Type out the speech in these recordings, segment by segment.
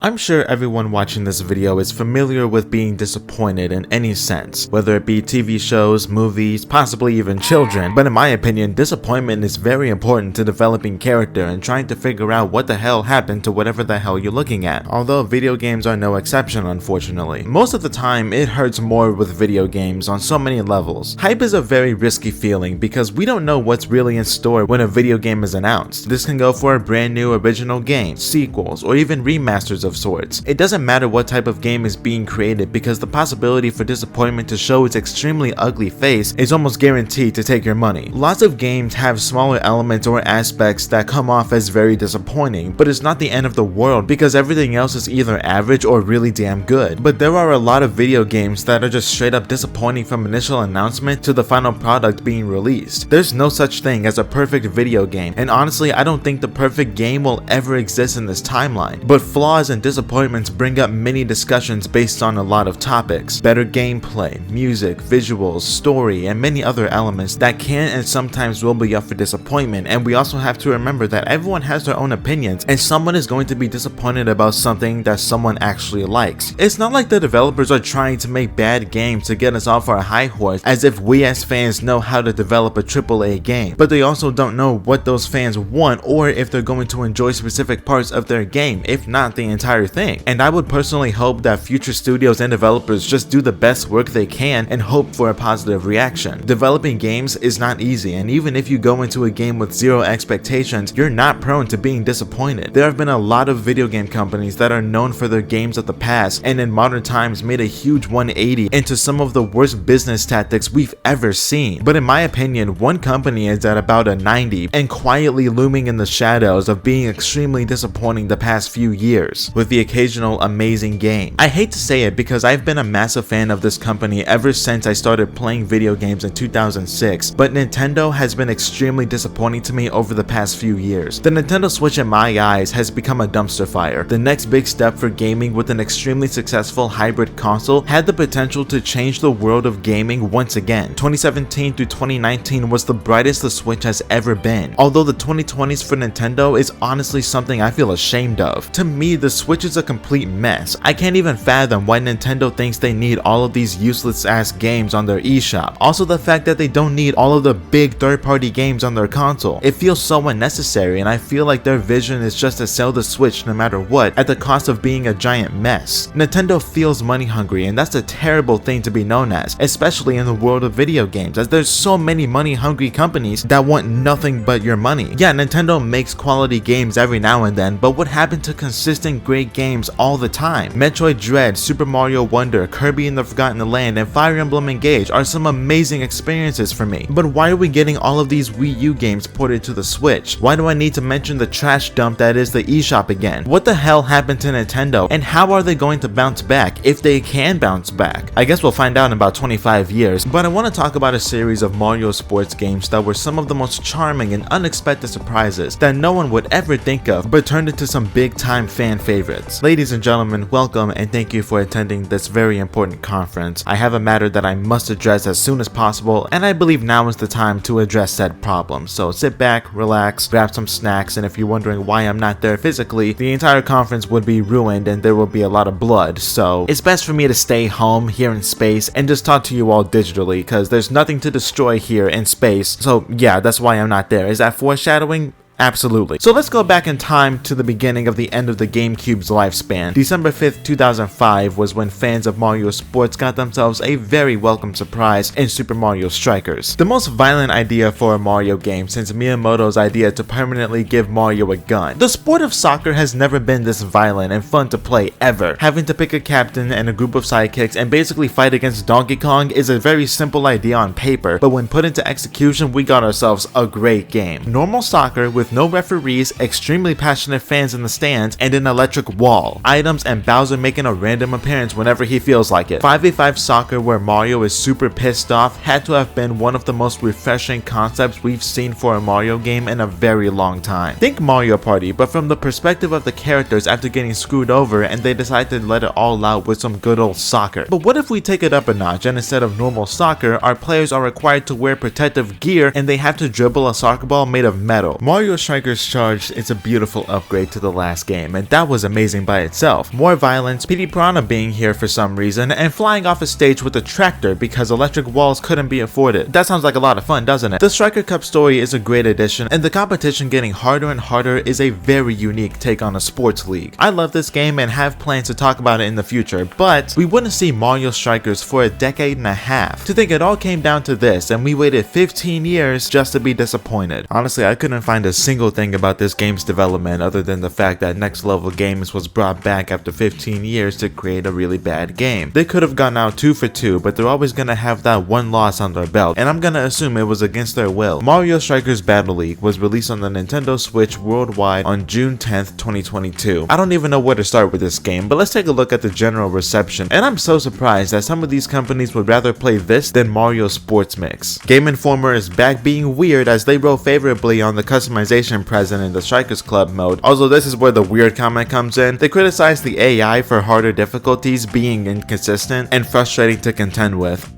I'm sure everyone watching this video is familiar with being disappointed in any sense, whether it be TV shows, movies, possibly even children, but in my opinion, disappointment is very important to developing character and trying to figure out what the hell happened to whatever the hell you're looking at, although video games are no exception unfortunately. Most of the time, it hurts more with video games on so many levels. Hype is a very risky feeling because we don't know what's really in store when a video game is announced. This can go for a brand new original game, sequels, or even remasters of sorts. It doesn't matter what type of game is being created because the possibility for disappointment to show its extremely ugly face is almost guaranteed to take your money. Lots of games have smaller elements or aspects that come off as very disappointing, but it's not the end of the world because everything else is either average or really damn good. But there are a lot of video games that are just straight up disappointing from initial announcement to the final product being released. There's no such thing as a perfect video game, and honestly I don't think the perfect game will ever exist in this timeline, but flaws and disappointments bring up many discussions based on a lot of topics: better gameplay, music, visuals, story, and many other elements that can and sometimes will be up for disappointment. And we also have to remember that everyone has their own opinions, and someone is going to be disappointed about something that someone actually likes. It's not like the developers are trying to make bad games to get us off our high horse as if we as fans know how to develop a AAA game, but they also don't know what those fans want or if they're going to enjoy specific parts of their game, if not the entire thing. And I would personally hope that future studios and developers just do the best work they can and hope for a positive reaction. Developing games is not easy, and even if you go into a game with zero expectations, you're not prone to being disappointed. There have been a lot of video game companies that are known for their games of the past and in modern times made a huge 180 into some of the worst business tactics we've ever seen. But in my opinion, one company is at about a 90 and quietly looming in the shadows of being extremely disappointing the past few years, with the occasional amazing game. I hate to say it because I've been a massive fan of this company ever since I started playing video games in 2006, but Nintendo has been extremely disappointing to me over the past few years. The Nintendo Switch in my eyes has become a dumpster fire. The next big step for gaming with an extremely successful hybrid console had the potential to change the world of gaming once again. 2017 through 2019 was the brightest the Switch has ever been, although the 2020s for Nintendo is honestly something I feel ashamed of. To me, the Switch is a complete mess. I can't even fathom why Nintendo thinks they need all of these useless ass games on their eShop. Also the fact that they don't need all of the big third-party games on their console. It feels so unnecessary, and I feel like their vision is just to sell the Switch no matter what at the cost of being a giant mess. Nintendo feels money hungry, and that's a terrible thing to be known as, especially in the world of video games, as there's so many money hungry companies that want nothing but your money. Yeah, Nintendo makes quality games every now and then, but what happened to consistent great games all the time? Metroid Dread, Super Mario Wonder, Kirby and the Forgotten Land, and Fire Emblem Engage are some amazing experiences for me. But why are we getting all of these Wii U games ported to the Switch? Why do I need to mention the trash dump that is the eShop again? What the hell happened to Nintendo, and how are they going to bounce back, if they can bounce back? I guess we'll find out in about 25 years, but I want to talk about a series of Mario sports games that were some of the most charming and unexpected surprises that no one would ever think of, but turned into some big time fan favorites. Ladies and gentlemen, welcome and thank you for attending this very important conference. I have a matter that I must address as soon as possible, and I believe now is the time to address said problem. So sit back, relax, grab some snacks, and if you're wondering why I'm not there physically, the entire conference would be ruined and there will be a lot of blood, so it's best for me to stay home here in space and just talk to you all digitally, because there's nothing to destroy here in space. So yeah, that's why I'm not there. Is that foreshadowing? Absolutely. So let's go back in time to the beginning of the end of the Gamecube's lifespan. December 5th, 2005 was when fans of Mario Sports got themselves a very welcome surprise in Super Mario Strikers. The most violent idea for a Mario game since Miyamoto's idea to permanently give Mario a gun. The sport of soccer has never been this violent and fun to play ever. Having to pick a captain and a group of sidekicks and basically fight against Donkey Kong is a very simple idea on paper, but when put into execution we got ourselves a great game. Normal soccer with no referees, extremely passionate fans in the stands, and an electric wall. Items and Bowser making a random appearance whenever he feels like it. 5v5 soccer where Mario is super pissed off had to have been one of the most refreshing concepts we've seen for a Mario game in a very long time. Think Mario Party, but from the perspective of the characters after getting screwed over and they decide to let it all out with some good old soccer. But what if we take it up a notch and instead of normal soccer, our players are required to wear protective gear and they have to dribble a soccer ball made of metal? Mario Strikers Charged is a beautiful upgrade to the last game, and that was amazing by itself. More violence, Petey Piranha being here for some reason, and flying off a stage with a tractor because electric walls couldn't be afforded. That sounds like a lot of fun, doesn't it? The Striker Cup story is a great addition, and the competition getting harder and harder is a very unique take on a sports league. I love this game and have plans to talk about it in the future, but we wouldn't see Mario Strikers for a decade and a half. To think it all came down to this, and we waited 15 years just to be disappointed. Honestly, I couldn't find a single thing about this game's development other than the fact that Next Level Games was brought back after 15 years to create a really bad game. They could have gone out 2 for 2, but they're always gonna have that one loss on their belt, and I'm gonna assume it was against their will. Mario Strikers Battle League was released on the Nintendo Switch worldwide on June 10th, 2022. I don't even know where to start with this game, but let's take a look at the general reception, and I'm so surprised that some of these companies would rather play this than Mario Sports Mix. Game Informer is back being weird as they wrote favorably on the customization present in the Strikers Club mode. Also, this is where the weird comment comes in. They criticize the AI for harder difficulties being inconsistent and frustrating to contend with.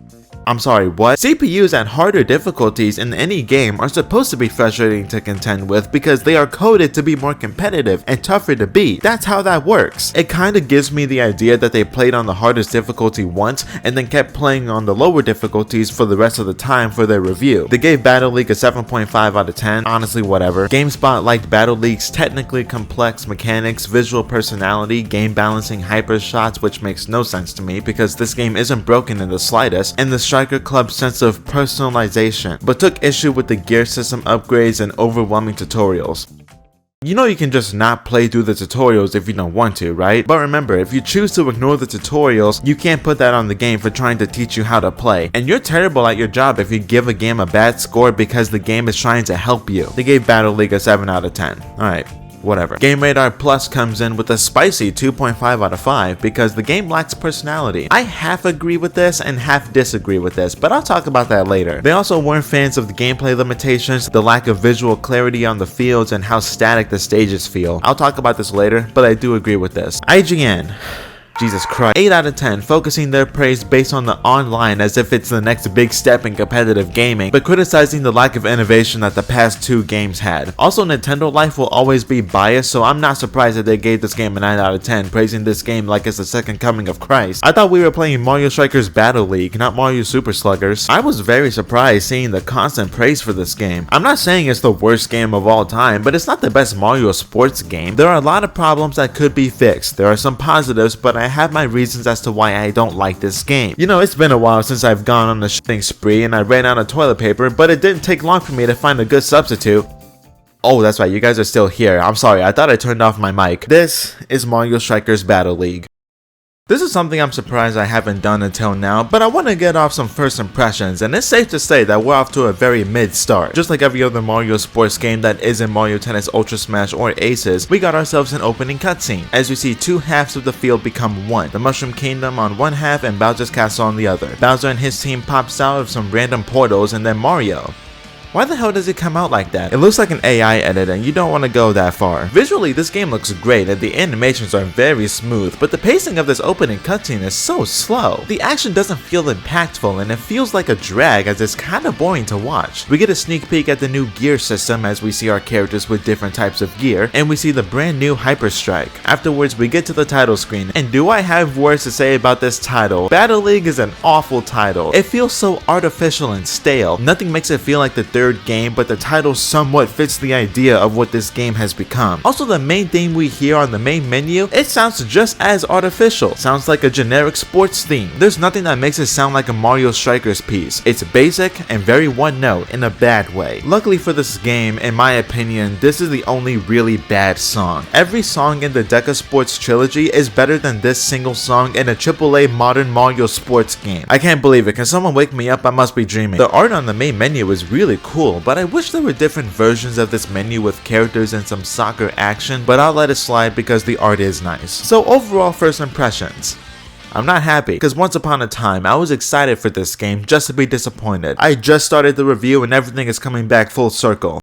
I'm sorry, what? CPUs at harder difficulties in any game are supposed to be frustrating to contend with because they are coded to be more competitive and tougher to beat. That's how that works. It kinda gives me the idea that they played on the hardest difficulty once and then kept playing on the lower difficulties for the rest of the time for their review. They gave Battle League a 7.5 out of 10, honestly whatever. GameSpot liked Battle League's technically complex mechanics, visual personality, game balancing hyper shots, which makes no sense to me because this game isn't broken in the slightest, and the Striker Club's sense of personalization, but took issue with the gear system upgrades and overwhelming tutorials. You know you can just not play through the tutorials if you don't want to, right? But remember, if you choose to ignore the tutorials, you can't put that on the game for trying to teach you how to play. And you're terrible at your job if you give a game a bad score because the game is trying to help you. They gave Battle League a 7 out of 10. Alright. Whatever. Game Radar Plus comes in with a spicy 2.5 out of 5 because the game lacks personality. I half agree with this and half disagree with this, but I'll talk about that later. They also weren't fans of the gameplay limitations, the lack of visual clarity on the fields, and how static the stages feel. I'll talk about this later, but I do agree with this. IGN. Jesus Christ. 8 out of 10, focusing their praise based on the online as if it's the next big step in competitive gaming, but criticizing the lack of innovation that the past 2 games had. Also, Nintendo Life will always be biased, so I'm not surprised that they gave this game a 9 out of 10, praising this game like it's the second coming of Christ. I thought we were playing Mario Strikers Battle League, not Mario Super Sluggers. I was very surprised seeing the constant praise for this game. I'm not saying it's the worst game of all time, but it's not the best Mario sports game. There are a lot of problems that could be fixed. There are some positives, but I have my reasons as to why I don't like this game. You know, it's been a while since I've gone on a shitting spree and I ran out of toilet paper, but it didn't take long for me to find a good substitute. Oh, that's right, you guys are still here. I'm sorry, I thought I turned off my mic. This is Mario Strikers Battle League. This is something I'm surprised I haven't done until now, but I want to get off some first impressions, and it's safe to say that we're off to a very mid start. Just like every other Mario sports game that isn't Mario Tennis Ultra Smash or Aces, we got ourselves an opening cutscene, as we see 2 halves of the field become one, the Mushroom Kingdom on one half and Bowser's Castle on the other. Bowser and his team pops out of some random portals, and then Mario. Why the hell does it come out like that? It looks like an AI edit and you don't want to go that far. Visually, this game looks great and the animations are very smooth, but the pacing of this opening cutscene is so slow. The action doesn't feel impactful and it feels like a drag as it's kinda boring to watch. We get a sneak peek at the new gear system as we see our characters with different types of gear, and we see the brand new Hyper Strike. Afterwards, we get to the title screen, and do I have words to say about this title? Battle League is an awful title. It feels so artificial and stale. Nothing makes it feel like the third game, but the title somewhat fits the idea of what this game has become. Also, the main theme we hear on the main menu, it sounds just as artificial. Sounds like a generic sports theme. There's nothing that makes it sound like a Mario Strikers piece. It's basic and very one note in a bad way. Luckily for this game, in my opinion, this is the only really bad song. Every song in the Deca Sports trilogy is better than this single song in a AAA modern Mario sports game. I can't believe it. Can someone wake me up? I must be dreaming. The art on the main menu is really cool, but I wish there were different versions of this menu with characters and some soccer action, but I'll let it slide because the art is nice. So overall first impressions. I'm not happy, because once upon a time, I was excited for this game just to be disappointed. I just started the review and everything is coming back full circle.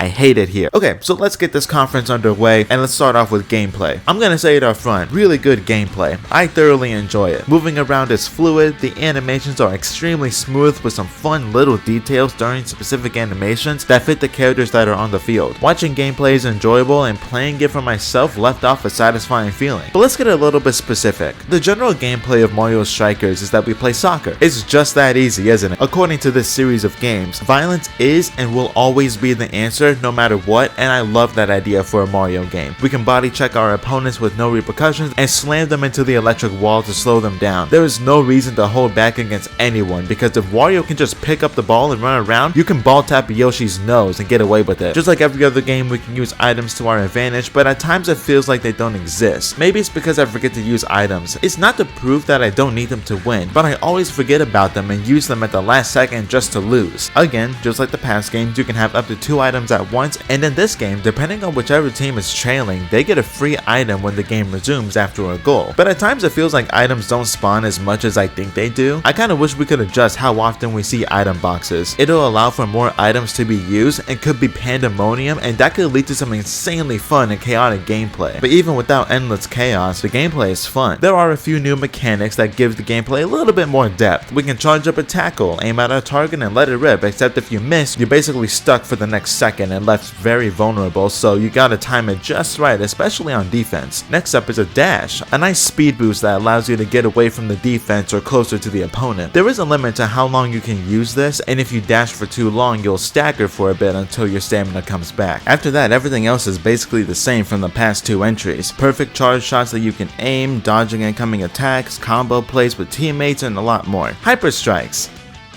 I hate it here. Okay, so let's get this conference underway and let's start off with gameplay. I'm gonna say it up front, really good gameplay. I thoroughly enjoy it. Moving around is fluid, the animations are extremely smooth with some fun little details during specific animations that fit the characters that are on the field. Watching gameplay is enjoyable and playing it for myself left off a satisfying feeling. But let's get a little bit specific. The general gameplay of Mario Strikers is that we play soccer. It's just that easy, isn't it? According to this series of games, violence is and will always be the answer no matter what, and I love that idea for a Mario game. We can body check our opponents with no repercussions and slam them into the electric wall to slow them down. There is no reason to hold back against anyone, because if Wario can just pick up the ball and run around, you can ball tap Yoshi's nose and get away with it. Just like every other game, we can use items to our advantage, but at times it feels like they don't exist. Maybe it's because I forget to use items. It's not to prove that I don't need them to win, but I always forget about them and use them at the last second just to lose. Again, just like the past games, you can have up to 2 items at once, and in this game, depending on whichever team is trailing, they get a free item when the game resumes after a goal. But at times it feels like items don't spawn as much as I think they do. I kinda wish we could adjust how often we see item boxes. It'll allow for more items to be used and could be pandemonium, and that could lead to some insanely fun and chaotic gameplay. But even without endless chaos, the gameplay is fun. There are a few new mechanics that give the gameplay a little bit more depth. We can charge up a tackle, aim at a target and let it rip, except if you miss, you're basically stuck for the next second and left very vulnerable, so you gotta time it just right, especially on defense. Next up is a dash, a nice speed boost that allows you to get away from the defense or closer to the opponent. There is a limit to how long you can use this, and if you dash for too long, you'll stagger for a bit until your stamina comes back. After that, everything else is basically the same from the past 2 entries. Perfect charge shots that you can aim, dodging incoming attacks, combo plays with teammates, and a lot more. Hyper strikes.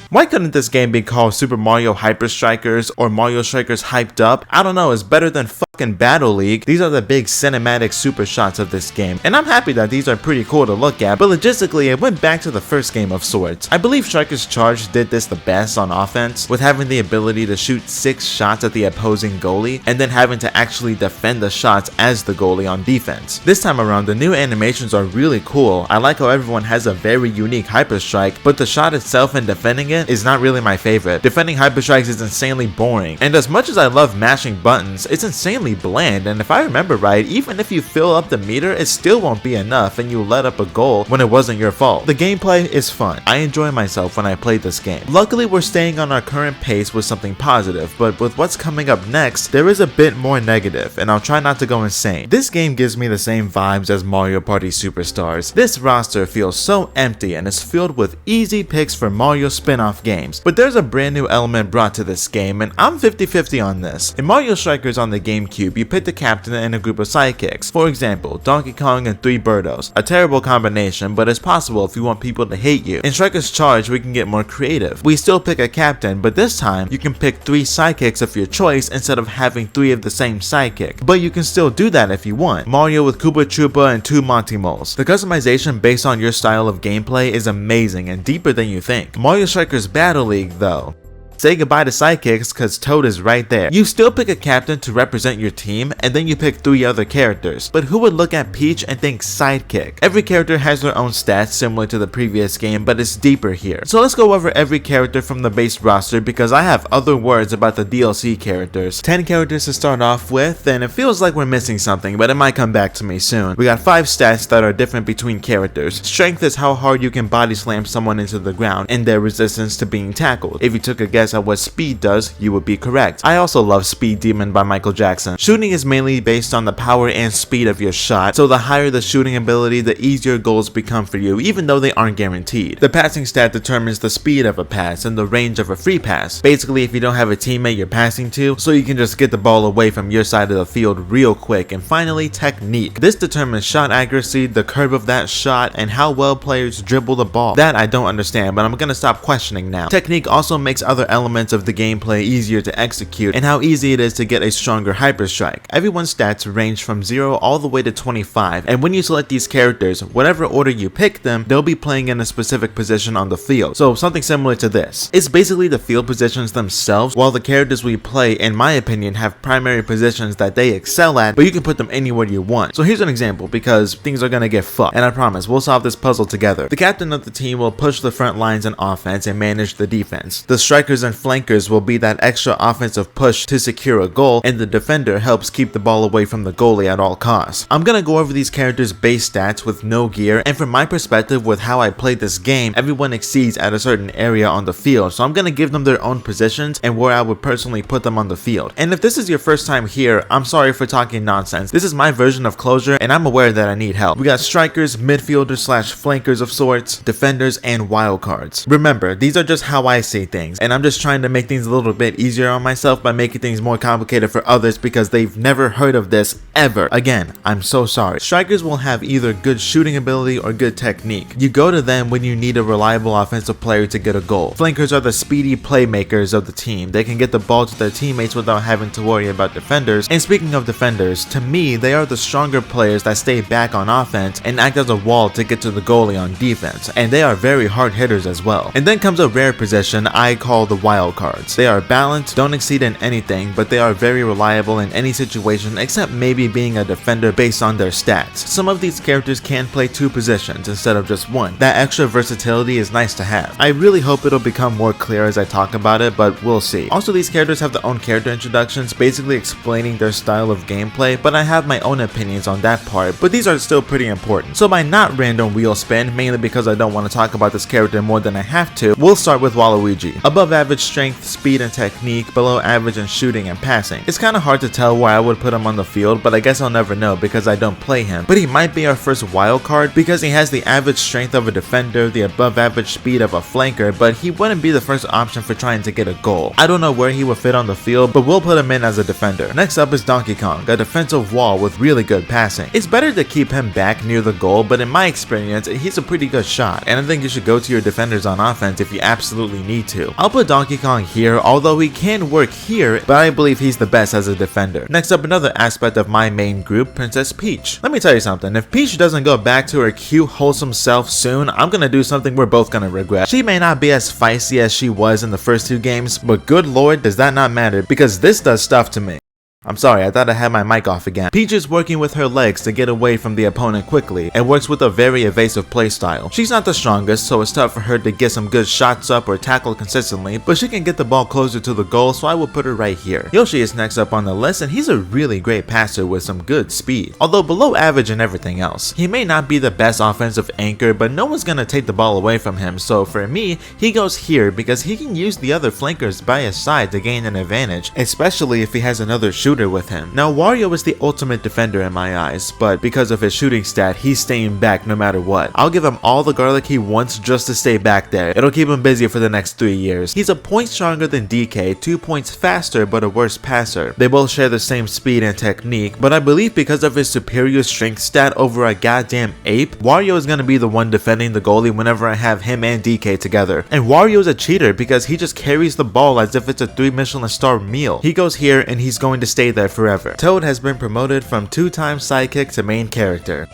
Why couldn't this game be called Super Mario Hyper Strikers or Mario Strikers Hyped Up? I don't know, it's better than fucking Battle League. These are the big cinematic super shots of this game, and I'm happy that these are pretty cool to look at, but logistically it went back to the first game of sorts. I believe Strikers Charge did this the best on offense, with having the ability to shoot 6 shots at the opposing goalie, and then having to actually defend the shots as the goalie on defense. This time around, the new animations are really cool. I like how everyone has a very unique Hyper Strike, but the shot itself and defending it is not really my favorite. Defending Hyper Strikes is insanely boring, and as much as I love mashing buttons, it's insanely bland, and if I remember right, even if you fill up the meter, it still won't be enough and you let up a goal when it wasn't your fault. The gameplay is fun. I enjoy myself when I play this game. Luckily, we're staying on our current pace with something positive, but with what's coming up next, there is a bit more negative, and I'll try not to go insane. This game gives me the same vibes as Mario Party Superstars. This roster feels so empty and is filled with easy picks for Mario spin-off games, but there's a brand new element brought to this game, and I'm 50-50 on this. In Mario Strikers on the Gamecube, you pick the captain and a group of sidekicks. For example, Donkey Kong and 3 Birdos. A terrible combination, but it's possible if you want people to hate you. In Strikers Charge, we can get more creative. We still pick a captain, but this time, you can pick 3 sidekicks of your choice instead of having 3 of the same sidekick. But you can still do that if you want. Mario with Koopa Troopa and 2 Monty Moles. The customization based on your style of gameplay is amazing and deeper than you think. Mario Strikers Battle League, though. Say goodbye to sidekicks cause Toad is right there. You still pick a captain to represent your team, and then you pick 3 other characters. But who would look at Peach and think sidekick? Every character has their own stats similar to the previous game, but it's deeper here. So let's go over every character from the base roster because I have other words about the DLC characters. 10 characters to start off with, and it feels like we're missing something, but it might come back to me soon. We got 5 stats that are different between characters. Strength is how hard you can body slam someone into the ground and their resistance to being tackled. If you took a guess at what speed does, you would be correct. I also love Speed Demon by Michael Jackson. Shooting is mainly based on the power and speed of your shot, so the higher the shooting ability, the easier goals become for you, even though they aren't guaranteed. The passing stat determines the speed of a pass and the range of a free pass. Basically, if you don't have a teammate you're passing to, so you can just get the ball away from your side of the field real quick. And finally, technique. This determines shot accuracy, the curve of that shot, and how well players dribble the ball. That I don't understand, but I'm gonna stop questioning now. Technique also makes other elements of the gameplay easier to execute, and how easy it is to get a stronger Hyper Strike. Everyone's stats range from 0 all the way to 25, and when you select these characters, whatever order you pick them, they'll be playing in a specific position on the field. So something similar to this. It's basically the field positions themselves, while the characters we play, in my opinion, have primary positions that they excel at, but you can put them anywhere you want. So here's an example, because things are gonna get fucked, and I promise, we'll solve this puzzle together. The captain of the team will push the front lines in offense and manage the defense. The strikers strikers and flankers will be that extra offensive push to secure a goal, and the defender helps keep the ball away from the goalie at all costs. I'm gonna go over these characters' base stats with no gear, and from my perspective with how I played this game, everyone exceeds at a certain area on the field, so I'm gonna give them their own positions and where I would personally put them on the field. And if this is your first time here, I'm sorry for talking nonsense. This is my version of closure, and I'm aware that I need help. We got strikers, midfielders slash flankers of sorts, defenders, and wildcards. Remember, these are just how I see things, and I'm just trying to make things a little bit easier on myself by making things more complicated for others because they've never heard of this ever. Again, I'm so sorry. Strikers will have either good shooting ability or good technique. You go to them when you need a reliable offensive player to get a goal. Flankers are the speedy playmakers of the team. They can get the ball to their teammates without having to worry about defenders. And speaking of defenders, to me, they are the stronger players that stay back on offense and act as a wall to get to the goalie on defense. And they are very hard hitters as well. And then comes a rare position I call the wild cards. They are balanced, don't exceed in anything, but they are very reliable in any situation except maybe being a defender based on their stats. Some of these characters can play two positions instead of just one. That extra versatility is nice to have. I really hope it'll become more clear as I talk about it, but we'll see. Also, these characters have their own character introductions, basically explaining their style of gameplay, but I have my own opinions on that part, but these are still pretty important. So by not random wheel spin, mainly because I don't want to talk about this character more than I have to, we'll start with Waluigi. Above average strength, speed, and technique, below average in shooting and passing. It's kind of hard to tell where I would put him on the field, but I guess I'll never know because I don't play him. But he might be our first wild card because he has the average strength of a defender, the above average speed of a flanker, but he wouldn't be the first option for trying to get a goal. I don't know where he would fit on the field, but we'll put him in as a defender. Next up is Donkey Kong, a defensive wall with really good passing. It's better to keep him back near the goal, but in my experience, he's a pretty good shot, and I think you should go to your defenders on offense if you absolutely need to. I'll put Donkey Kong here, although he can work here, but I believe he's the best as a defender. Next up, another aspect of my main group, Princess Peach. Let me tell you something, if Peach doesn't go back to her cute, wholesome self soon, I'm gonna do something we're both gonna regret. She may not be as feisty as she was in the first two games, but good lord, does that not matter, because this does stuff to me. I'm sorry, I thought I had my mic off again. Peach is working with her legs to get away from the opponent quickly, and works with a very evasive playstyle. She's not the strongest, so it's tough for her to get some good shots up or tackle consistently, but she can get the ball closer to the goal, so I will put her right here. Yoshi is next up on the list, and he's a really great passer with some good speed, although below average in everything else. He may not be the best offensive anchor, but no one's gonna take the ball away from him, so for me, he goes here because he can use the other flankers by his side to gain an advantage, especially if he has another shooter with him. Now Wario is the ultimate defender in my eyes, but because of his shooting stat, he's staying back no matter what. I'll give him all the garlic he wants just to stay back there. It'll keep him busy for the next 3 years. He's a point stronger than DK, 2 points faster but a worse passer. They both share the same speed and technique, but I believe because of his superior strength stat over a goddamn ape, Wario is gonna be the one defending the goalie whenever I have him and DK together. And Wario's a cheater because he just carries the ball as if it's a 3 Michelin star meal. He goes here and he's going to stay there forever. Toad has been promoted from 2-time sidekick to main character.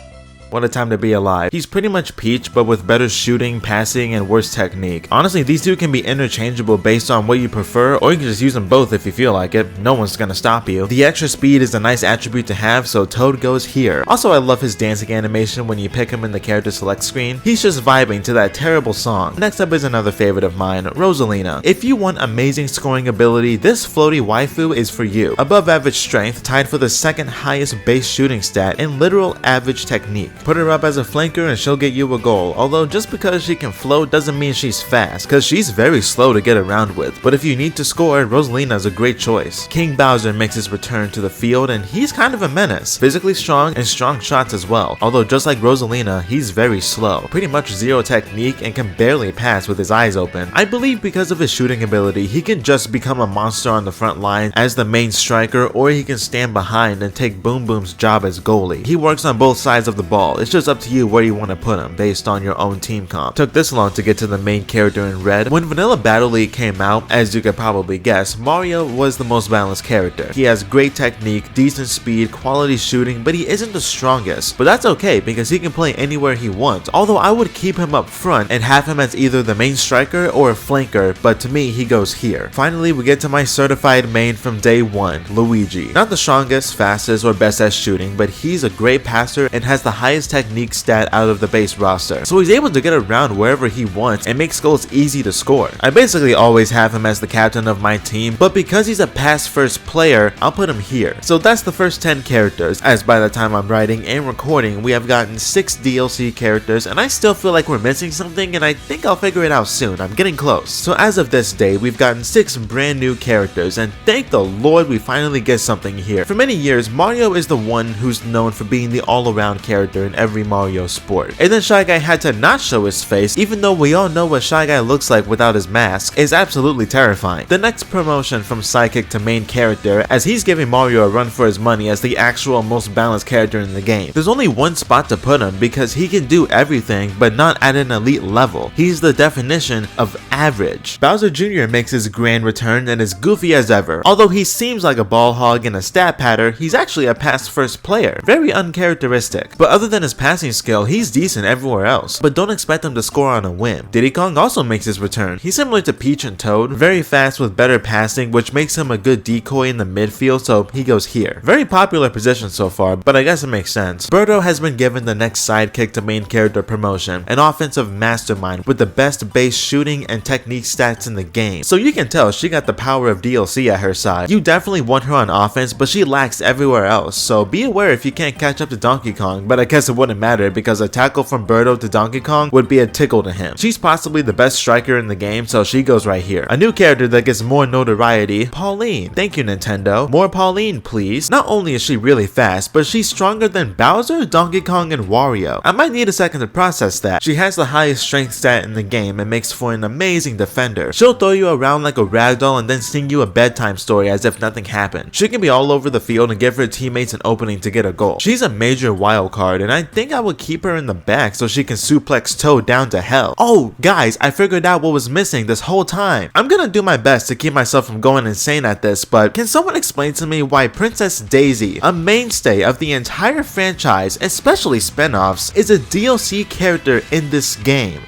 What a time to be alive. He's pretty much Peach, but with better shooting, passing, and worse technique. Honestly, these two can be interchangeable based on what you prefer, or you can just use them both if you feel like it. No one's gonna stop you. The extra speed is a nice attribute to have, so Toad goes here. Also, I love his dancing animation when you pick him in the character select screen. He's just vibing to that terrible song. Next up is another favorite of mine, Rosalina. If you want amazing scoring ability, this floaty waifu is for you. Above average strength, tied for the second highest base shooting stat, and literal average technique. Put her up as a flanker and she'll get you a goal, although just because she can float doesn't mean she's fast, cause she's very slow to get around with, but if you need to score, Rosalina is a great choice. King Bowser makes his return to the field and he's kind of a menace, physically strong and strong shots as well, although just like Rosalina, he's very slow, pretty much zero technique and can barely pass with his eyes open. I believe because of his shooting ability, he can just become a monster on the front line as the main striker, or he can stand behind and take Boom Boom's job as goalie. He works on both sides of the ball. It's just up to you where you want to put him based on your own team comp. Took this long to get to the main character in red. When Vanilla Battle League came out, as you could probably guess, Mario was the most balanced character. He has great technique, decent speed, quality shooting, but he isn't the strongest. But that's okay because he can play anywhere he wants, although I would keep him up front and have him as either the main striker or a flanker, but to me he goes here. Finally, we get to my certified main from day one, Luigi. Not the strongest, fastest, or best at shooting, but he's a great passer and has the highest highest technique stat out of the base roster, so he's able to get around wherever he wants and makes goals easy to score. I basically always have him as the captain of my team, but because he's a pass first player, I'll put him here. So that's the first 10 characters, as by the time I'm writing and recording, we have gotten 6 DLC characters, and I still feel like we're missing something, and I think I'll figure it out soon. I'm getting close. So as of this day, we've gotten 6 brand new characters, and thank the Lord we finally get something here. For many years, Mario is the one who's known for being the all-around character in every Mario sport. And then Shy Guy had to not show his face, even though we all know what Shy Guy looks like without his mask, is absolutely terrifying. The next promotion from sidekick to main character, as he's giving Mario a run for his money as the actual most balanced character in the game. There's only one spot to put him because he can do everything, but not at an elite level. He's the definition of average. Bowser Jr. makes his grand return and is goofy as ever. Although he seems like a ball hog and a stat patter, he's actually a pass first player. Very uncharacteristic. But other than his passing skill, he's decent everywhere else, but don't expect him to score on a whim. Diddy Kong also makes his return. He's similar to Peach and Toad, very fast with better passing, which makes him a good decoy in the midfield, so he goes here. Very popular position so far, but I guess it makes sense. Birdo has been given the next sidekick to main character promotion, an offensive mastermind with the best base shooting and technique stats in the game. So you can tell she got the power of DLC at her side. You definitely want her on offense, but she lacks everywhere else, so be aware if you can't catch up to Donkey Kong, but I guess it wouldn't matter because a tackle from Birdo to Donkey Kong would be a tickle to him. She's possibly the best striker in the game, so she goes right here. A new character that gets more notoriety, Pauline. Thank you, Nintendo. More Pauline, please. Not only is she really fast, but she's stronger than Bowser, Donkey Kong, and Wario. I might need a second to process that. She has the highest strength stat in the game and makes for an amazing defender. She'll throw you around like a ragdoll and then sing you a bedtime story as if nothing happened. She can be all over the field and give her teammates an opening to get a goal. She's a major wild card, and I think I would keep her in the back so she can suplex Toad down to hell. Oh, guys, I figured out what was missing this whole time. I'm gonna do my best to keep myself from going insane at this, but can someone explain to me why Princess Daisy, a mainstay of the entire franchise, especially spin-offs, is a DLC character in this game?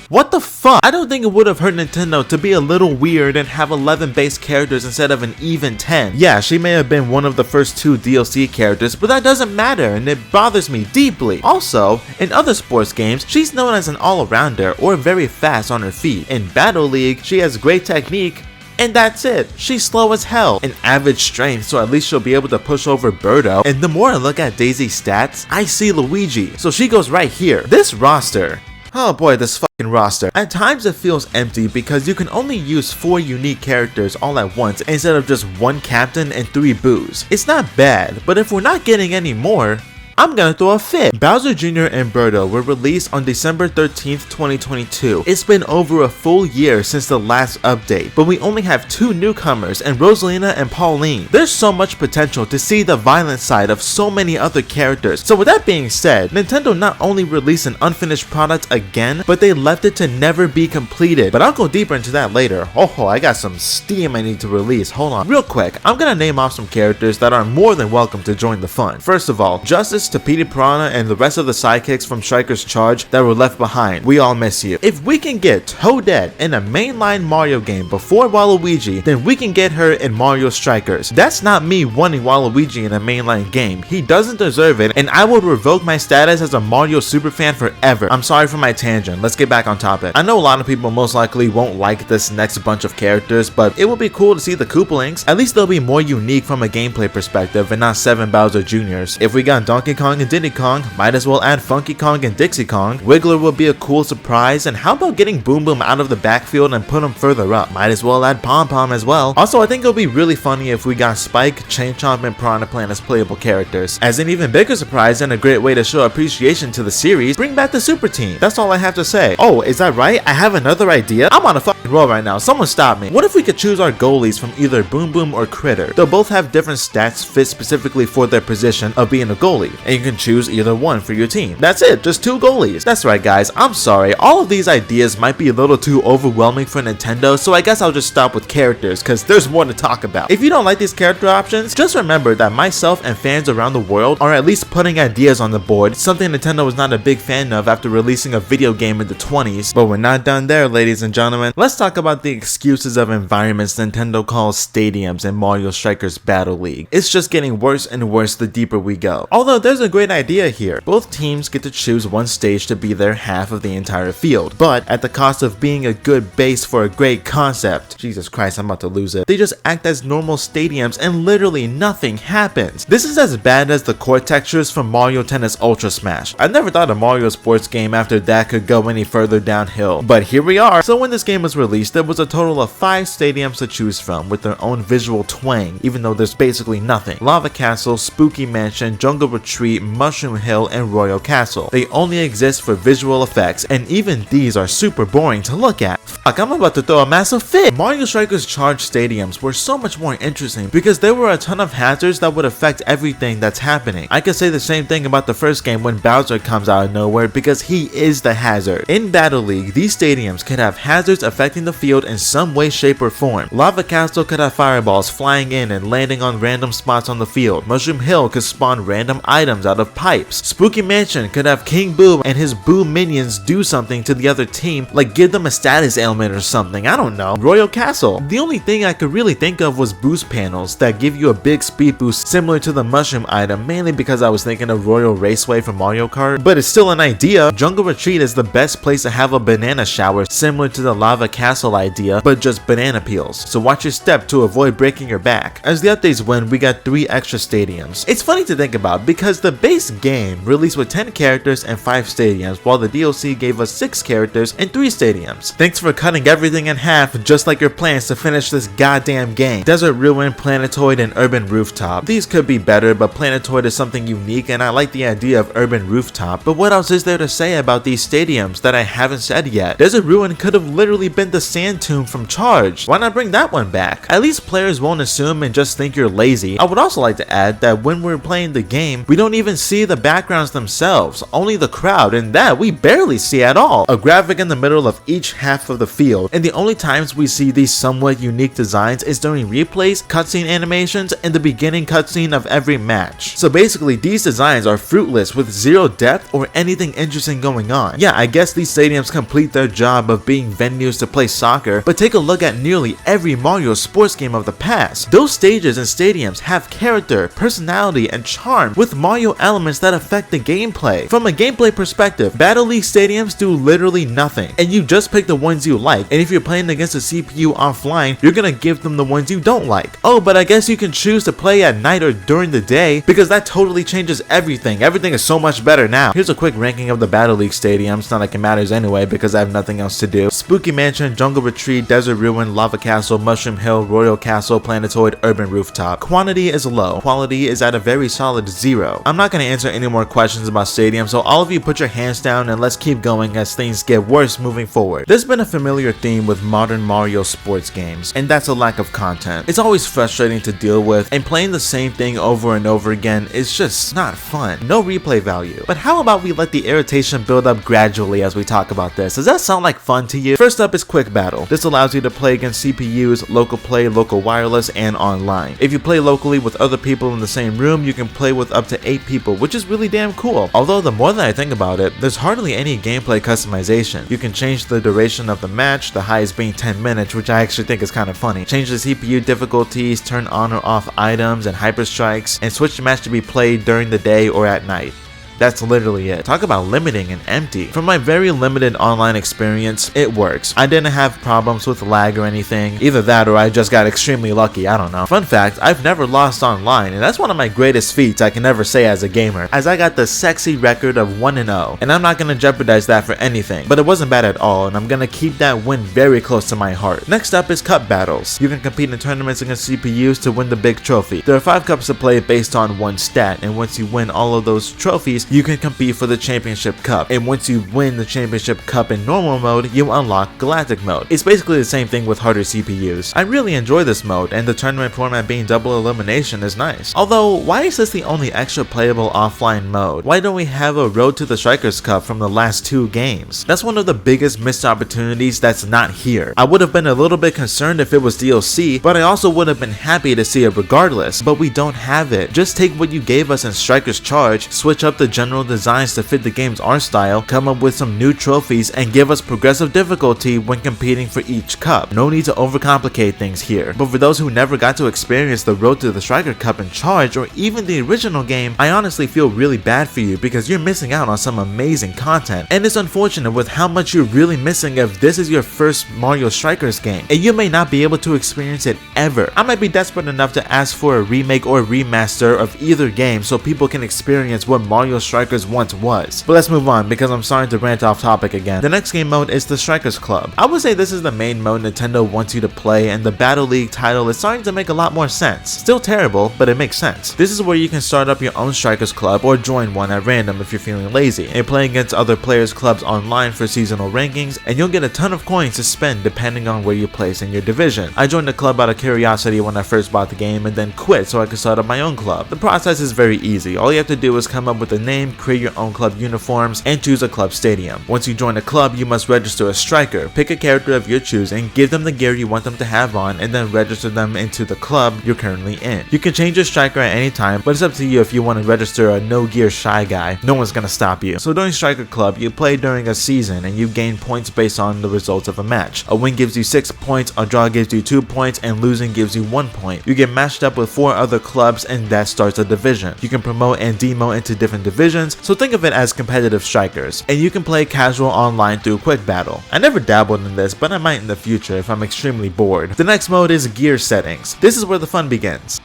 What the fuck? I don't think it would have hurt Nintendo to be a little weird and have 11 base characters instead of an even 10. Yeah, she may have been one of the first 2 DLC characters, but that doesn't matter and it bothers me deeply. Also, in other sports games, she's known as an all-arounder or very fast on her feet. In Battle League, she has great technique, and that's it. She's slow as hell, and average strength, so at least she'll be able to push over Birdo. And the more I look at Daisy's stats, I see Luigi, so she goes right here. This roster. Oh boy, this fucking roster. At times it feels empty because you can only use 4 unique characters all at once instead of just 1 captain and 3 boos. It's not bad, but if we're not getting any more, I'm gonna throw a fit. Bowser Jr. and Birdo were released on December 13th, 2022. It's been over a full year since the last update, but we only have 2 newcomers in Rosalina and Pauline. There's so much potential to see the violent side of so many other characters. So with that being said, Nintendo not only released an unfinished product again, but they left it to never be completed. But I'll go deeper into that later. Oh, I got some steam I need to release. Hold on. Real quick, I'm gonna name off some characters that are more than welcome to join the fun. First of all, Justice to Petey Piranha and the rest of the sidekicks from Striker's Charge that were left behind. We all miss you. If we can get Toadette in a mainline Mario game before Waluigi, then we can get her in Mario Strikers. That's not me wanting Waluigi in a mainline game. He doesn't deserve it, and I will revoke my status as a Mario superfan forever. I'm sorry for my tangent. Let's get back on topic. I know a lot of people most likely won't like this next bunch of characters, but it will be cool to see the Koopalings. At least they'll be more unique from a gameplay perspective and not 7 Bowser Jr.'s. If we got Donkey Kong and Diddy Kong, might as well add Funky Kong and Dixie Kong. Wiggler will be a cool surprise, and how about getting Boom Boom out of the backfield and put him further up? Might as well add Pom Pom as well. Also, I think it'll be really funny if we got Spike, Chain Chomp, and Piranha Plant as playable characters. As an even bigger surprise and a great way to show appreciation to the series, bring back the Super Team. That's all I have to say. Oh, is that right? I have another idea? I'm on a fucking roll right now. Someone stop me. What if we could choose our goalies from either Boom Boom or Critter? They'll both have different stats fit specifically for their position of being a goalie, and you can choose either one for your team. That's it, just 2 goalies. That's right guys, I'm sorry, all of these ideas might be a little too overwhelming for Nintendo, so I guess I'll just stop with characters because there's more to talk about. If you don't like these character options, just remember that myself and fans around the world are at least putting ideas on the board, something Nintendo was not a big fan of after releasing a video game in the 20s. But we're not done there, ladies and gentlemen. Let's talk about the excuses of environments Nintendo calls stadiums in Mario Strikers Battle League. It's just getting worse and worse the deeper we go. Although there's a great idea here. Both teams get to choose one stage to be their half of the entire field, but at the cost of being a good base for a great concept. Jesus Christ, I'm about to lose it. They just act as normal stadiums and literally nothing happens. This is as bad as the court textures from Mario Tennis Ultra Smash. I never thought a Mario sports game after that could go any further downhill, but here we are. So when this game was released, there was a total of 5 stadiums to choose from with their own visual twang, even though there's basically nothing. Lava Castle, Spooky Mansion, Jungle Retreat, Mushroom Hill, and Royal Castle. They only exist for visual effects, and even these are super boring to look at. Fuck, I'm about to throw a massive fit. Mario Strikers Charge stadiums were so much more interesting because there were a ton of hazards that would affect everything that's happening. I could say the same thing about the first game when Bowser comes out of nowhere because he is the hazard. In Battle League, these stadiums could have hazards affecting the field in some way, shape, or form. Lava Castle could have fireballs flying in and landing on random spots on the field. Mushroom Hill could spawn random items out of pipes. Spooky Mansion could have King Boo and his Boo minions do something to the other team, like give them a status ailment or something, I don't know. Royal Castle. The only thing I could really think of was boost panels that give you a big speed boost similar to the mushroom item, mainly because I was thinking of Royal Raceway from Mario Kart, but it's still an idea. Jungle Retreat is the best place to have a banana shower similar to the Lava Castle idea, but just banana peels, so watch your step to avoid breaking your back. As the updates went, we got 3 extra stadiums. It's funny to think about because the base game released with 10 characters and 5 stadiums, while the DLC gave us 6 characters and 3 stadiums. Thanks for cutting everything in half, just like your plans to finish this goddamn game. Desert Ruin, Planetoid, and Urban Rooftop. These could be better, but Planetoid is something unique and I like the idea of Urban Rooftop, but what else is there to say about these stadiums that I haven't said yet? Desert Ruin could have literally been the Sand Tomb from Charge. Why not bring that one back? At least players won't assume and just think you're lazy. I would also like to add that when we're playing the game, we don't even see the backgrounds themselves, only the crowd, and that we barely see at all. A graphic in the middle of each half of the field, and the only times we see these somewhat unique designs is during replays, cutscene animations, and the beginning cutscene of every match. So basically these designs are fruitless with zero depth or anything interesting going on. Yeah, I guess these stadiums complete their job of being venues to play soccer, but take a look at nearly every Mario sports game of the past. Those stages and stadiums have character, personality, and charm with Mario elements that affect the gameplay. From a gameplay perspective, Battle League stadiums do literally nothing, and you just pick the ones you like, and if you're playing against a CPU offline, you're gonna give them the ones you don't like. Oh, but I guess you can choose to play at night or during the day, because that totally changes everything. Everything is so much better now. Here's a quick ranking of the Battle League stadiums, not like it matters anyway because I have nothing else to do. Spooky Mansion, Jungle Retreat, Desert Ruin, Lava Castle, Mushroom Hill, Royal Castle, Planetoid, Urban Rooftop. Quantity is low. Quality is at a very solid 0. I'm not gonna answer any more questions about stadiums, so all of you put your hands down and let's keep going as things get worse moving forward. There's been a familiar theme with modern Mario sports games, and that's a lack of content. It's always frustrating to deal with, and playing the same thing over and over again is just not fun. No replay value. But how about we let the irritation build up gradually as we talk about this? Does that sound like fun to you? First up is Quick Battle. This allows you to play against CPUs, local play, local wireless, and online. If you play locally with other people in the same room, you can play with up to 8 people, which is really damn cool. Although the more that I think about it, there's hardly any gameplay customization. You can change the duration of the match, the highest being 10 minutes, which I actually think is kind of funny. Change the CPU difficulties, turn on or off items and hyper strikes, and switch the match to be played during the day or at night. That's literally it. Talk about limiting and empty. From my very limited online experience, it works. I didn't have problems with lag or anything. Either that or I just got extremely lucky, I don't know. Fun fact, I've never lost online, and that's one of my greatest feats I can ever say as a gamer, as I got the sexy record of 1-0, and I'm not gonna jeopardize that for anything, but it wasn't bad at all, and I'm gonna keep that win very close to my heart. Next up is cup battles. You can compete in tournaments against CPUs to win the big trophy. There are 5 cups to play based on one stat, and once you win all of those trophies, you can compete for the Championship Cup, and once you win the Championship Cup in normal mode, you unlock Galactic mode. It's basically the same thing with harder CPUs. I really enjoy this mode, and the tournament format being double elimination is nice. Although, why is this the only extra playable offline mode? Why don't we have a Road to the Strikers Cup from the last 2 games? That's one of the biggest missed opportunities that's not here. I would have been a little bit concerned if it was DLC, but I also would have been happy to see it regardless, but we don't have it. Just take what you gave us in Strikers Charge, switch up the general designs to fit the game's art style, come up with some new trophies, and give us progressive difficulty when competing for each cup. No need to overcomplicate things here. But for those who never got to experience the Road to the Striker Cup in Charge or even the original game, I honestly feel really bad for you because you're missing out on some amazing content, and it's unfortunate with how much you're really missing if this is your first Mario Strikers game, and you may not be able to experience it ever. I might be desperate enough to ask for a remake or remaster of either game so people can experience what Mario Strikers once was. But let's move on because I'm starting to rant off topic again. The next game mode is the Strikers Club. I would say this is the main mode Nintendo wants you to play, and the Battle League title is starting to make a lot more sense. Still terrible, but it makes sense. This is where you can start up your own Strikers Club or join one at random if you're feeling lazy, and play against other players' clubs online for seasonal rankings, and you'll get a ton of coins to spend depending on where you place in your division. I joined the club out of curiosity when I first bought the game and then quit so I could start up my own club. The process is very easy. All you have to do is come up with a name, create your own club uniforms, and choose a club stadium. Once you join a club, you must register a striker. Pick a character of your choosing, give them the gear you want them to have on, and then register them into the club you're currently in. You can change your striker at any time, but it's up to you if you want to register a no gear shy guy. No one's gonna stop you. So during Striker Club, you play during a season and you gain points based on the results of a match. A win gives you 6 points, a draw gives you 2 points, and losing gives you 1 point. You get matched up with 4 other clubs and that starts a division. You can promote and demote into different divisions, so think of it as competitive strikers. And you can play casual online through Quick Battle. I never dabbled in this, but I might in the future if I'm extremely bored. The next mode is Gear Settings. This is where the fun begins.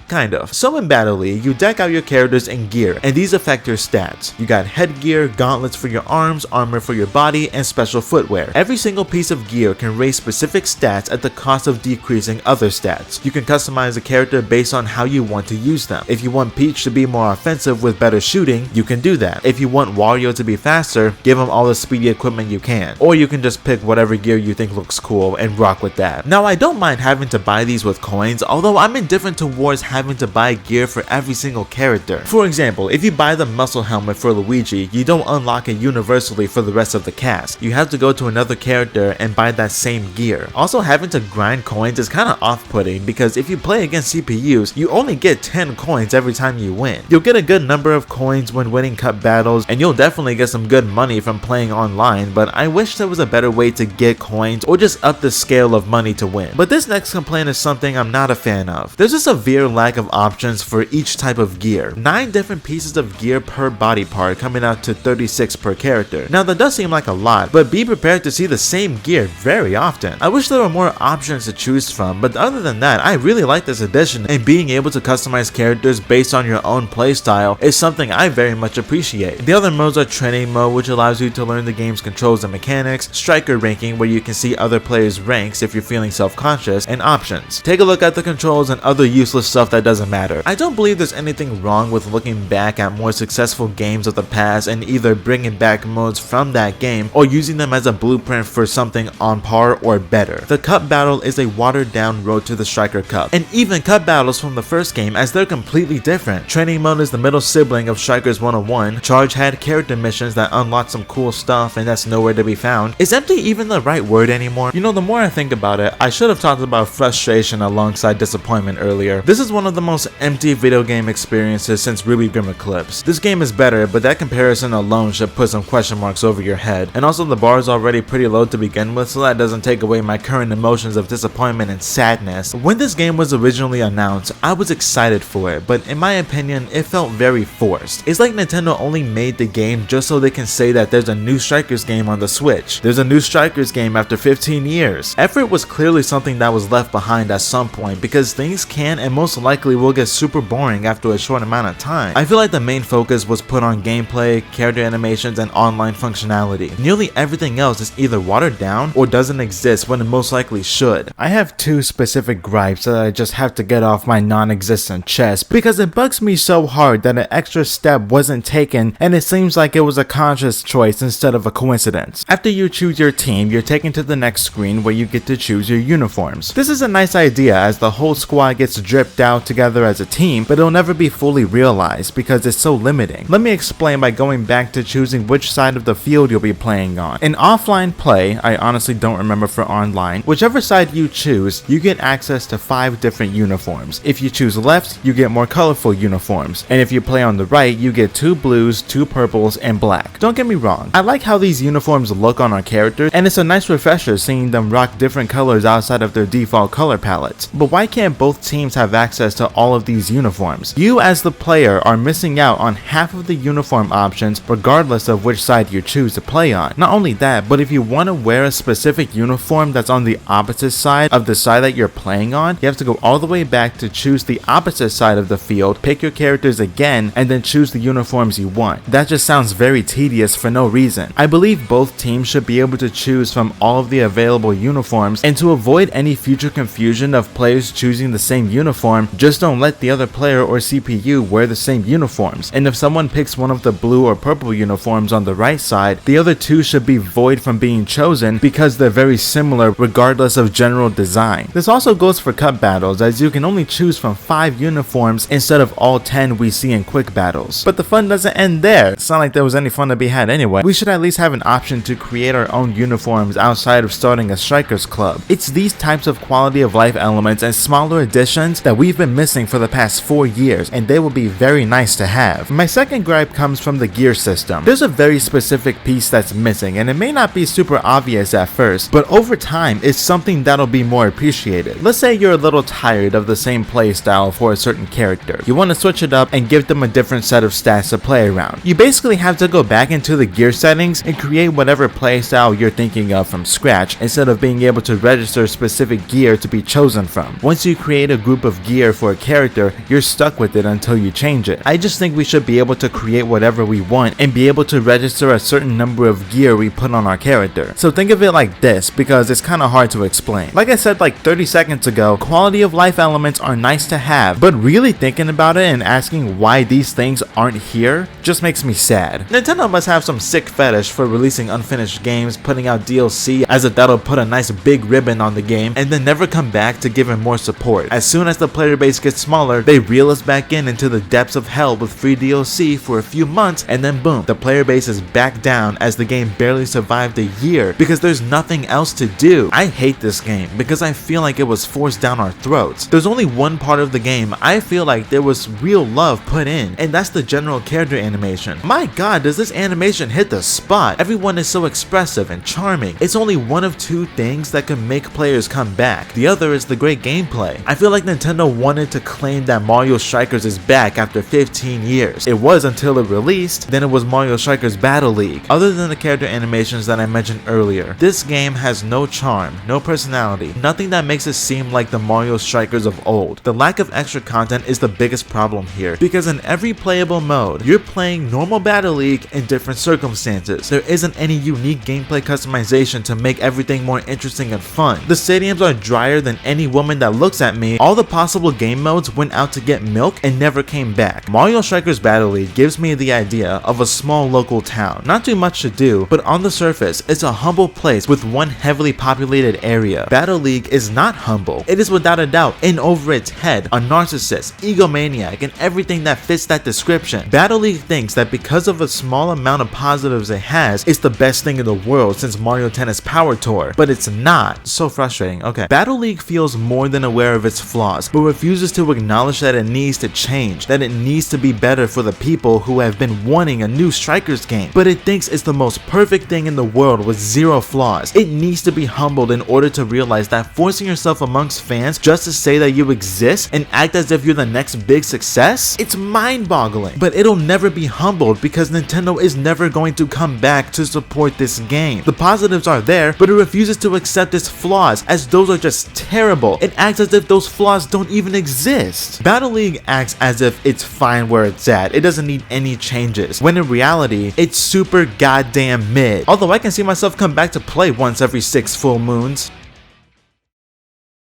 Kind of. So in Battle League, you deck out your characters in gear, and these affect your stats. You got headgear, gauntlets for your arms, armor for your body, and special footwear. Every single piece of gear can raise specific stats at the cost of decreasing other stats. You can customize a character based on how you want to use them. If you want Peach to be more offensive with better shooting, you can do that. If you want Wario to be faster, give him all the speedy equipment you can. Or you can just pick whatever gear you think looks cool and rock with that. Now I don't mind having to buy these with coins, although I'm indifferent towards having to buy gear for every single character. For example, if you buy the muscle helmet for Luigi, you don't unlock it universally for the rest of the cast. You have to go to another character and buy that same gear. Also, having to grind coins is kinda off-putting because if you play against CPUs, you only get 10 coins every time you win. You'll get a good number of coins when winning cup battles, and you'll definitely get some good money from playing online, but I wish there was a better way to get coins or just up the scale of money to win. But this next complaint is something I'm not a fan of. There's a severe lack of options for each type of gear. 9 different pieces of gear per body part, coming out to 36 per character. Now that does seem like a lot, but be prepared to see the same gear very often. I wish there were more options to choose from, but other than that, I really like this addition, and being able to customize characters based on your own playstyle is something I very much appreciate. The other modes are Training Mode, which allows you to learn the game's controls and mechanics, Striker Ranking, where you can see other players' ranks if you're feeling self-conscious, and Options. Take a look at the controls and other useless stuff that doesn't matter. I don't believe there's anything wrong with looking back at more successful games of the past and either bringing back modes from that game or using them as a blueprint for something on par or better. The Cup Battle is a watered down Road to the Striker Cup, and even Cup Battles from the first game as they're completely different. Training Mode is the middle sibling of Strikers 101. Charge had character missions that unlock some cool stuff and that's nowhere to be found. Is empty even the right word anymore? You know, the more I think about it, I should have talked about frustration alongside disappointment earlier. This is one of the most empty video game experiences since Ruby Grim Eclipse. This game is better, but that comparison alone should put some question marks over your head. And also the bar is already pretty low to begin with, so that doesn't take away my current emotions of disappointment and sadness. When this game was originally announced, I was excited for it, but in my opinion, it felt very forced. It's like Nintendo only made the game just so they can say that there's a new Strikers game on the Switch. There's a new Strikers game after 15 years. Effort was clearly something that was left behind at some point because things can and most likely will get super boring after a short amount of time. I feel like the main focus was put on gameplay, character animations, and online functionality. Nearly everything else is either watered down or doesn't exist when it most likely should. I have 2 specific gripes that I just have to get off my non-existent chest because it bugs me so hard that an extra step wasn't taken and it seems like it was a conscious choice instead of a coincidence. After you choose your team, you're taken to the next screen where you get to choose your uniforms. This is a nice idea as the whole squad gets dripped out together as a team, but it'll never be fully realized because it's so limiting. Let me explain by going back to choosing which side of the field you'll be playing on. In offline play, I honestly don't remember for online, whichever side you choose, you get access to 5 different uniforms. If you choose left, you get more colorful uniforms, and if you play on the right, you get 2 blues, 2 purples, and black. Don't get me wrong, I like how these uniforms look on our characters, and it's a nice refresher seeing them rock different colors outside of their default color palettes. But why can't both teams have access to all of these uniforms? You as the player are missing out on half of the uniform options regardless of which side you choose to play on. Not only that, but if you want to wear a specific uniform that's on the opposite side of the side that you're playing on, you have to go all the way back to choose the opposite side of the field, pick your characters again, and then choose the uniforms you want. That just sounds very tedious for no reason. I believe both teams should be able to choose from all of the available uniforms, and to avoid any future confusion of players choosing the same uniform, just don't let the other player or CPU wear the same uniforms. And if someone picks one of the blue or purple uniforms on the right side, the other two should be void from being chosen because they're very similar regardless of general design. This also goes for cup battles, as you can only choose from 5 uniforms instead of all 10 we see in quick battles. But the fun doesn't end there. It's not like there was any fun to be had anyway. We should at least have an option to create our own uniforms outside of starting a strikers club. It's these types of quality of life elements and smaller additions that we've been missing for the past 4 years, and they will be very nice to have. My second gripe comes from the gear system. There's a very specific piece that's missing, and it may not be super obvious at first, but over time it's something that'll be more appreciated. Let's say you're a little tired of the same playstyle for a certain character. You want to switch it up and give them a different set of stats to play around. You basically have to go back into the gear settings and create whatever playstyle you're thinking of from scratch, instead of being able to register specific gear to be chosen from. Once you create a group of gear for a character, you're stuck with it until you change it. I just think we should be able to create whatever we want and be able to register a certain number of gear we put on our character. So think of it like this, because it's kind of hard to explain. Like I said like 30 seconds ago, quality of life elements are nice to have, but really thinking about it and asking why these things aren't here just makes me sad. Nintendo must have some sick fetish for releasing unfinished games, putting out DLC as if that'll put a nice big ribbon on the game, and then never come back to give it more support. As soon as the player base gets smaller, they reel us back into the depths of hell with free DLC for a few months, and then boom, the player base is back down as the game barely survived a year because there's nothing else to do. I hate this game because I feel like it was forced down our throats. There's only one part of the game I feel like there was real love put in, and that's the general character animation. My god, does this animation hit the spot? Everyone is so expressive and charming. It's only one of 2 things that can make players come back. The other is the great gameplay. I feel like Nintendo wanted to claim that Mario Strikers is back after 15 years. It was until it released, then it was Mario Strikers Battle League. Other than the character animations that I mentioned earlier, this game has no charm, no personality, nothing that makes it seem like the Mario Strikers of old. The lack of extra content is the biggest problem here, because in every playable mode, you're playing normal Battle League in different circumstances. There isn't any unique gameplay customization to make everything more interesting and fun. The stadiums are drier than any woman that looks at me. All the possible game modes went out to get milk and never came back. Mario Strikers Battle League gives me the idea of a small local town. Not too much to do, but on the surface, it's a humble place with one heavily populated area. Battle League is not humble. It is without a doubt in over its head, a narcissist, egomaniac, and everything that fits that description. Battle League thinks that because of a small amount of positives it has, it's the best thing in the world since Mario Tennis Power Tour, but it's not. So frustrating. Okay. Battle League feels more than aware of its flaws, but refuses to acknowledge that it needs to change, that it needs to be better for the people who have been wanting a new Strikers game. But it thinks it's the most perfect thing in the world with 0 flaws. It needs to be humbled in order to realize that forcing yourself amongst fans just to say that you exist and act as if you're the next big success, it's mind-boggling. But it'll never be humbled because Nintendo is never going to come back to support this game. The positives are there, but it refuses to accept its flaws, as those are just terrible. It acts as if those flaws don't even exist. Battle League acts as if it's fine where it's at. It doesn't need any changes, when in reality, it's super goddamn mid. Although I can see myself come back to play once every 6 full moons.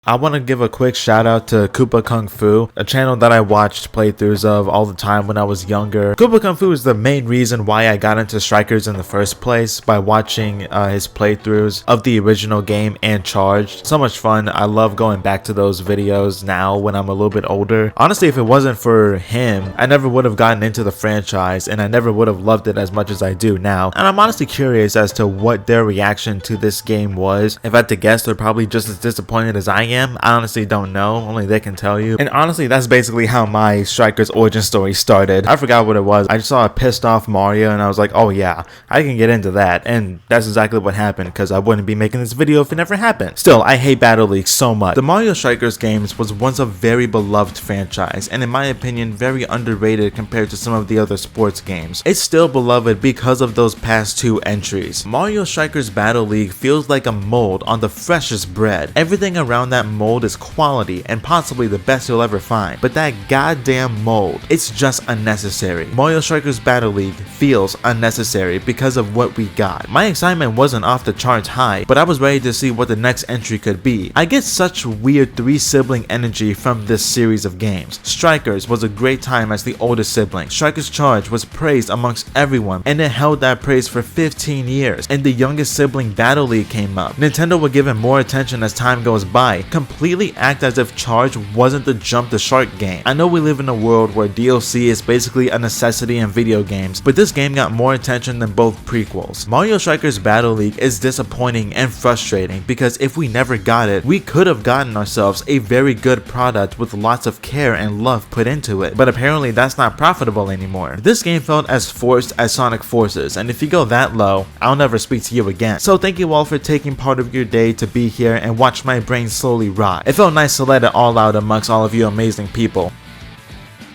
I want to give a quick shout out to Koopa Kung Fu, a channel that I watched playthroughs of all the time when I was younger. Koopa Kung Fu is the main reason why I got into Strikers in the first place, by watching his playthroughs of the original game and Charged. So much fun. I love going back to those videos now when I'm a little bit older. Honestly, if it wasn't for him, I never would have gotten into the franchise and I never would have loved it as much as I do now. And I'm honestly curious as to what their reaction to this game was. If I had to guess, they're probably just as disappointed as I am. I honestly don't know, only they can tell you. And honestly, that's basically how my Strikers origin story started. I forgot what it was. I just saw a pissed off Mario and I was like, oh yeah, I can get into that. And that's exactly what happened, because I wouldn't be making this video if it never happened. Still, I hate Battle League so much. The Mario Strikers games was once a very beloved franchise, and in my opinion, very underrated compared to some of the other sports games. It's still beloved because of those past two entries. Mario Strikers Battle League feels like a mold on the freshest bread. Everything around that mold is quality and possibly the best you'll ever find, but that goddamn mold, it's just unnecessary. Mario Strikers Battle League feels unnecessary because of what we got. My excitement wasn't off the charts high, but I was ready to see what the next entry could be. I get such weird three-sibling energy from this series of games. Strikers was a great time as the oldest sibling. Strikers Charge was praised amongst everyone, and it held that praise for 15 years, and the youngest sibling Battle League came up. Nintendo would give it more attention as time goes by, completely act as if Charge wasn't the jump the shark game. I know we live in a world where DLC is basically a necessity in video games, but this game got more attention than both prequels. Mario Strikers Battle League is disappointing and frustrating because if we never got it, we could have gotten ourselves a very good product with lots of care and love put into it, but apparently that's not profitable anymore. This game felt as forced as Sonic Forces, and if you go that low, I'll never speak to you again. So thank you all for taking part of your day to be here and watch my brain slowly rot. It felt nice to let it all out amongst all of you amazing people.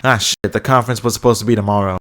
Ah shit, the conference was supposed to be tomorrow.